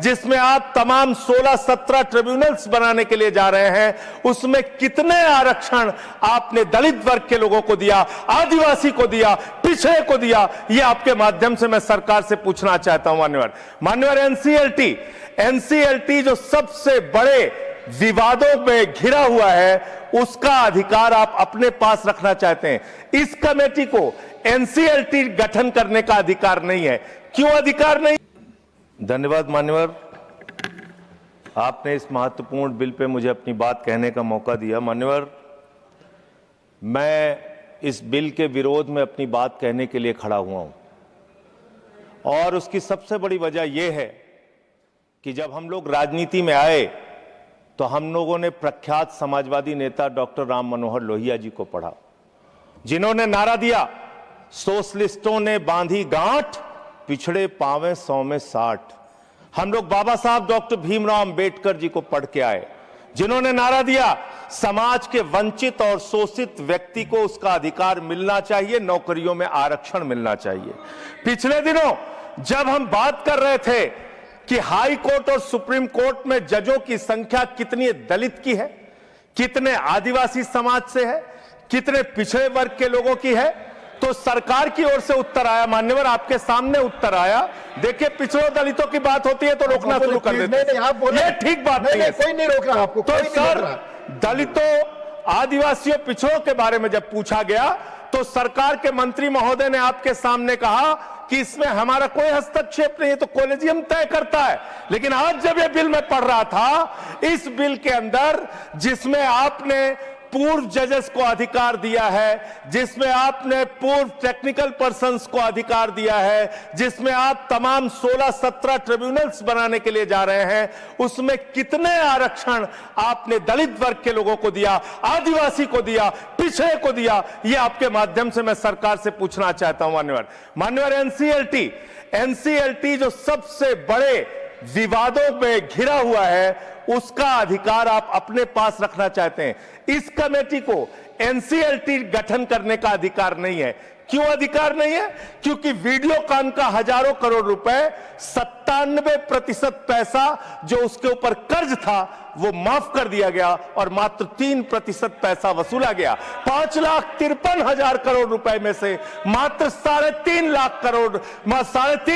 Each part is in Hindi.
जिसमें आप तमाम 16-17 ट्रिब्यूनल्स बनाने के लिए जा रहे हैं, उसमें कितने आरक्षण आपने दलित वर्ग के लोगों को दिया, आदिवासी को दिया, पिछड़े को दिया, यह आपके माध्यम से मैं सरकार से पूछना चाहता हूं। मान्यवर एनसीएलटी जो सबसे बड़े विवादों में घिरा हुआ है, उसका अधिकार आप अपने पास रखना चाहते हैं। इस कमेटी को एनसीएलटी गठन करने का अधिकार नहीं है। क्यों अधिकार नहीं? धन्यवाद मान्यवर, आपने इस महत्वपूर्ण बिल पे मुझे अपनी बात कहने का मौका दिया। मान्यवर, मैं इस बिल के विरोध में अपनी बात कहने के लिए खड़ा हुआ हूं, और उसकी सबसे बड़ी वजह यह है कि जब हम लोग राजनीति में आए तो हम लोगों ने प्रख्यात समाजवादी नेता डॉक्टर राम मनोहर लोहिया जी को पढ़ा, जिन्होंने नारा दिया, सोशलिस्टों ने बांधी गांठ, पिछड़े पावे 100 में 60। हम लोग बाबा साहब डॉक्टर भीमराव अंबेडकर जी को पढ़ के आए, जिन्होंने नारा दिया, समाज के वंचित और शोषित व्यक्ति को उसका अधिकार मिलना चाहिए, नौकरियों में आरक्षण मिलना चाहिए। पिछले दिनों जब हम बात कर रहे थे कि हाई कोर्ट और सुप्रीम कोर्ट में जजों की संख्या कितनी दलित की है, कितने आदिवासी समाज से है, कितने पिछड़े वर्ग के लोगों की है, तो सरकार की ओर से उत्तर आया। मान्यवर, आपके सामने उत्तर आया। देखिए, पिछड़ों दलितों की बात होती है तो रोकना शुरू कर देते हैं। ये ठीक बात नहीं है। कोई नहीं रोक रहा आपको। तो सर, दलितों, आदिवासियों, पिछड़ों के बारे में जब पूछा गया तो सरकार के मंत्री महोदय ने आपके सामने कहा कि इसमें हमारा कोई हस्तक्षेप नहीं है, तो कॉलेजियम तय करता है। लेकिन आज जब यह बिल मैं पढ़ रहा था, इस बिल के अंदर जिसमें आपने पूर्व जजेस को अधिकार दिया है, जिसमें आपने पूर्व टेक्निकल पर्संस को अधिकार दिया है, जिसमें आप तमाम 16-17 ट्रिब्यूनल्स बनाने के लिए जा रहे हैं, उसमें कितने आरक्षण आपने दलित वर्ग के लोगों को दिया, आदिवासी को दिया, पिछड़े को दिया, यह आपके माध्यम से मैं सरकार से पूछना चाहता हूं। मान्यवर, एनसीएलटी जो सबसे बड़े विवादों में घिरा हुआ है, उसका अधिकार आप अपने पास रखना चाहते हैं। इस कमेटी को एनसीएलटी गठन करने का अधिकार नहीं है। क्यों अधिकार नहीं है? क्योंकि वीडियोकॉन का हजारों करोड़ रुपए, 97% पैसा जो उसके ऊपर कर्ज था वो माफ कर दिया गया और मात्र 3% पैसा वसूला गया। 5,53,000 करोड़ रुपए में से मात्र 3.5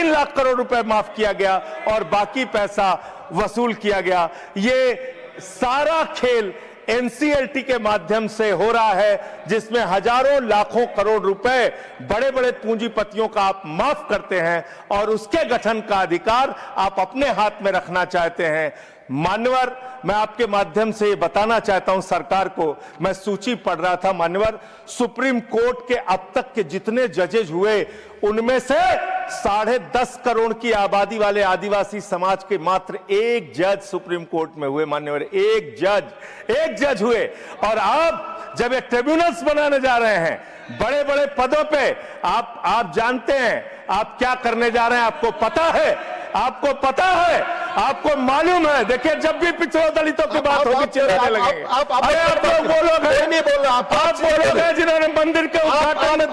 लाख करोड़ रुपए माफ किया गया और बाकी पैसा वसूल किया गया। ये सारा खेल एनसीएलटी के माध्यम से हो रहा है, जिसमें हजारों लाखों करोड़ रुपए बड़े बड़े पूंजीपतियों का आप माफ करते हैं और उसके गठन का अधिकार आप अपने हाथ में रखना चाहते हैं। मान्यवर, मैं आपके माध्यम से ये बताना चाहता हूं सरकार को, मैं सूची पढ़ रहा था। मान्यवर, सुप्रीम कोर्ट के अब तक के जितने जजेज हुए, उनमें से 10.5 करोड़ की आबादी वाले आदिवासी समाज के मात्र एक जज सुप्रीम कोर्ट में हुए। मान्यवर, एक जज हुए। और आप जब ये ट्रिब्यूनल्स बनाने जा रहे हैं, बड़े बड़े पदों पे, आप जानते हैं आप क्या करने जा रहे हैं। आपको पता है, आपको मालूम है। देखिए, जब भी पिछड़ों दलितों की बात होगी, चिल्लाने लगेंगे। आप वो लोग हैं, नहीं बोल रहा, आप वो लोग हैं जिन्होंने मंदिर के उद्घाटन में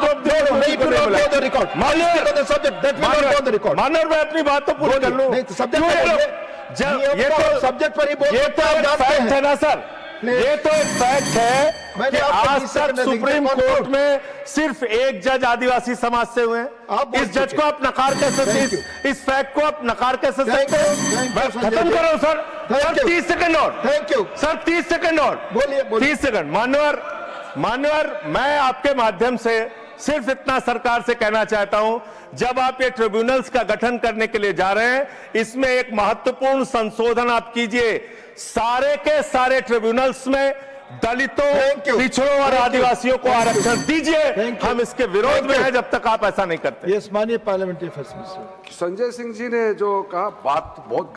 मानव, मैं अपनी बात तो पूरी कर लूं। ये तो सब्जेक्ट पर ही बोल, ये तो फैक्ट है ना सर, ये तो एक फैक्ट है कि आज तक सुप्रीम कोर्ट में सिर्फ एक जज आदिवासी समाज से हुए हैं। इस जज को आप नकार कैसे, इस फैक्ट को आप नकार कैसे सकते हैं? खत्म करो सर। 30 सेकंड और, थैंक यू सर, 30 सेकंड और, बोलिए 30 सेकंड। मान्यवर, मैं आपके माध्यम से सिर्फ इतना सरकार से कहना चाहता हूं, जब आप ये ट्रिब्यूनल्स का गठन करने के लिए जा रहे हैं, इसमें एक महत्वपूर्ण संशोधन आप कीजिए। सारे के सारे ट्रिब्यूनल्स में दलितों, पिछड़ों और आदिवासियों को आरक्षण दीजिए। हम इसके विरोध में हैं जब तक आप ऐसा नहीं करते। यस, माननीय parliamentary affairs minister Sanjay Singh ji ने जो कहा, बात बहुत